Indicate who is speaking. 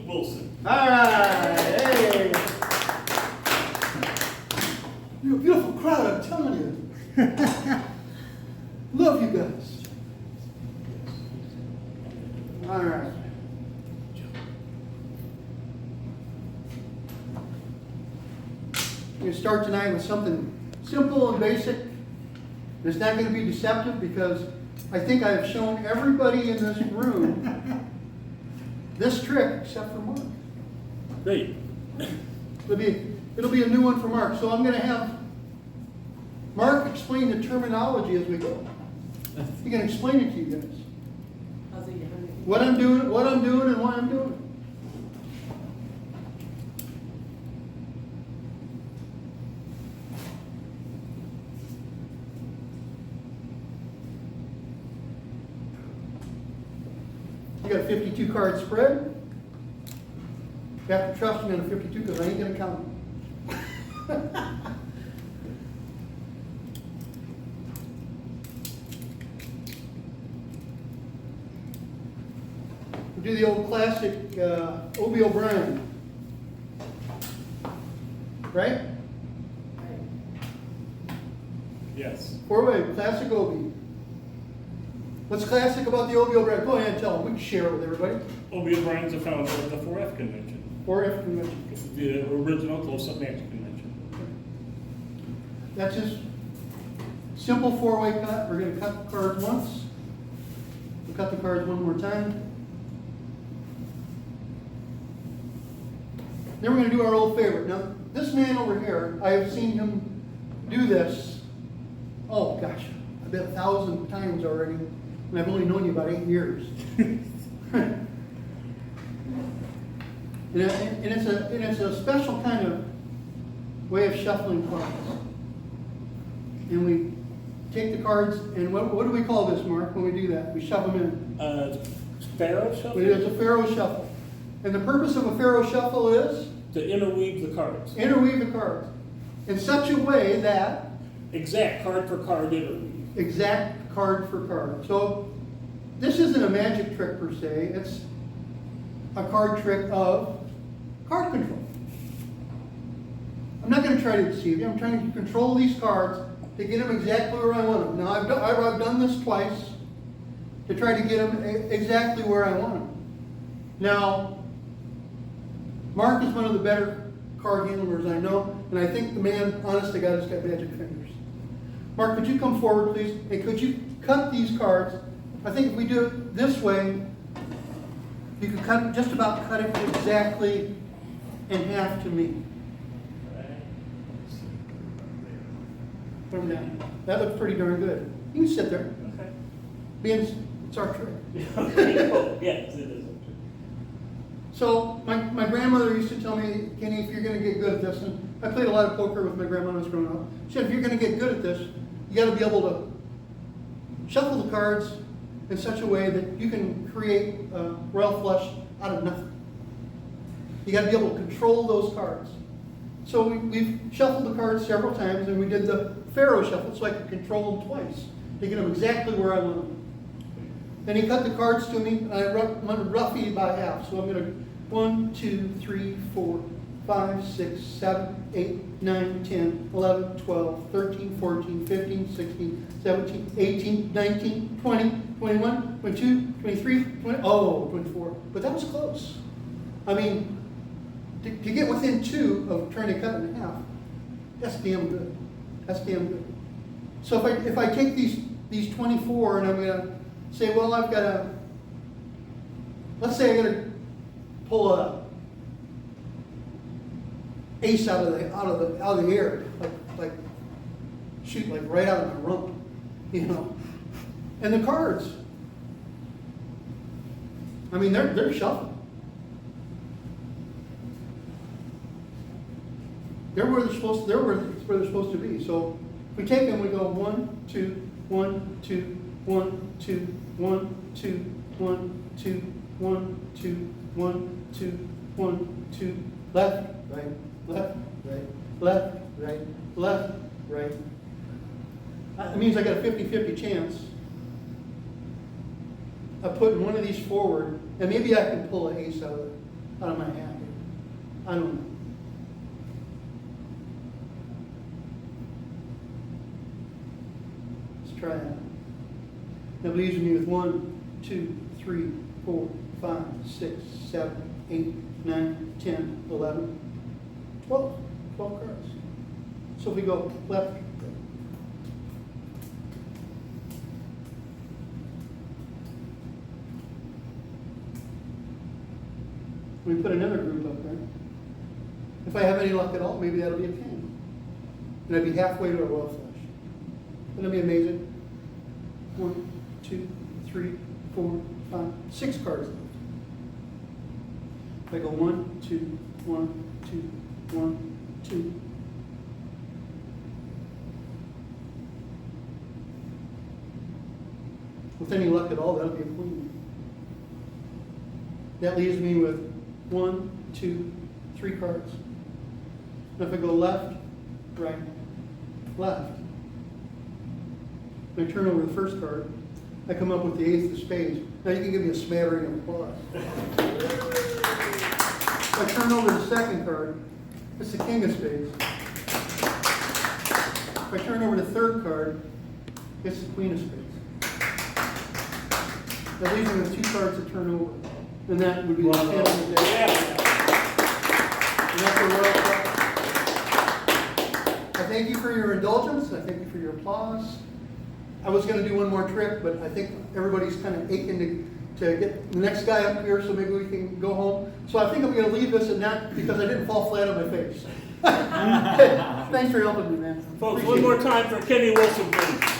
Speaker 1: Wilson.
Speaker 2: All right, hey. You're a beautiful crowd, I'm telling you. Love you guys. All right. We're going to start tonight with something simple and basic. It's not going to be deceptive because I think I have shown everybody in this room this trick except for Mark.
Speaker 1: Great.
Speaker 2: It'll be a new one for Mark. So I'm going to have Mark explain the terminology as we go. He can explain it to you guys. What I'm doing, and why I'm doing it. You got a 52 card spread. You have to trust me on a 52 because I ain't going to count them. We'll do the old classic Obie O'Brien. Right?
Speaker 1: Yes.
Speaker 2: Four-way, classic Obie. What's classic about the Obie O'Brien? Go ahead and tell them. We can share it with everybody.
Speaker 1: Obie O'Brien's the founder of the 4F convention.
Speaker 2: 4F convention.
Speaker 1: The original close-up magic convention.
Speaker 2: That's just simple four-way cut. We're going to cut the cards once. We'll cut the cards one more time. Then we're going to do our old favorite. Now, this man over here, I have seen him do this, oh gosh, I bet 1,000 times already, and I've only known you about 8 years. and it's a special kind of way of shuffling cards. And we take the cards, and what do we call this, Mark, when we do that? We shuffle them in.
Speaker 1: Pharaoh shuffle?
Speaker 2: It's a Pharaoh shuffle. And the purpose of a Pharaoh shuffle is?
Speaker 1: To interweave the cards.
Speaker 2: Interweave the cards. In such a way that?
Speaker 1: Exact card for card interweave.
Speaker 2: Exact card for card. So this isn't a magic trick per se. It's a card trick of card control. I'm not going to try to deceive you. I'm trying to control these cards to get them exactly where I want them. Now I've done this twice to try to get them exactly where I want them. Now, Mark is one of the better card handlers I know, and I think the man, honest to God, has got magic fingers. Mark, could you come forward, please? And could you cut these cards? I think if we do it this way, you could just about cut it exactly in half to me. Put them down. That looks pretty darn good. You can sit there.
Speaker 1: Okay.
Speaker 2: It's our trick.
Speaker 1: Yes, it is.
Speaker 2: So my grandmother used to tell me, Kenny, if you're going to get good at this, and I played a lot of poker with my grandma when I was growing up. She said, if you're going to get good at this, you got to be able to shuffle the cards in such a way that you can create a royal flush out of nothing. You got to be able to control those cards. So we've shuffled the cards several times, and we did the Pharaoh shuffle so I could control them twice to get them exactly where I want them. Then he cut the cards to me, and I went roughly by half. So I'm going to 1, 2, 3, 4, 5, 6, 7, 8, 9, 10, 11, 12, 13, 14, 15, 16, 17, 18, 19, 20, 21, 22, 23, 24. But that was close. I mean, to get within 2 of trying to cut it in half, that's damn good. That's damn good. So if I take these 24 and I'm going to say, well, I've got to, let's say I'm going to pull a ace out of the air, like shoot like right out of my rump, you know. And the cards, I mean, they're shuffled. They're where they're supposed to be. So we take them, we go 1, 2, 1, 2, 1, 2, 1, 2, 1, 2, 1, 2, 1, 2, 1, 2, left, right, left, right, left, right, left, right. That means I got a 50-50 chance of putting one of these forward, and maybe I can pull an ace out of it. out of my hat. I don't know. Let's try that. That leaves me with 1, 2, 3, 4, 5, 6, 7, 8, 9, 10, 11, 12. 12 cards. So if we go left, we put another group up there. If I have any luck at all, maybe that'll be a 10. And I'd be halfway to a royal flush. Wouldn't that be amazing? 1, 2, 3, 4, 5, 6 cards left. If I go 1, 2, 1, 2, 1, 2. With any luck at all, that'll be a queen. That leaves me with 1, 2, 3 cards. And if I go left, right, left, and I turn over the first card, I come up with the ace of spades. Now you can give me a smattering of applause. If I turn over the second card, it's the king of spades. If I turn over the third card, it's the queen of spades. That leaves me with 2 cards to turn over. And that would be the 10 of the day.
Speaker 1: Yeah.
Speaker 2: And that's the Royal Cup. I thank you for your indulgence. I thank you for your applause. I was going to do one more trick, but I think everybody's kind of aching to get the next guy up here, so maybe we can go home. So I think I'm going to leave this at that because I didn't fall flat on my face. Thanks for helping me, man.
Speaker 1: Folks,
Speaker 2: Appreciate
Speaker 1: one more
Speaker 2: it.
Speaker 1: time for Kenny Wilson, please.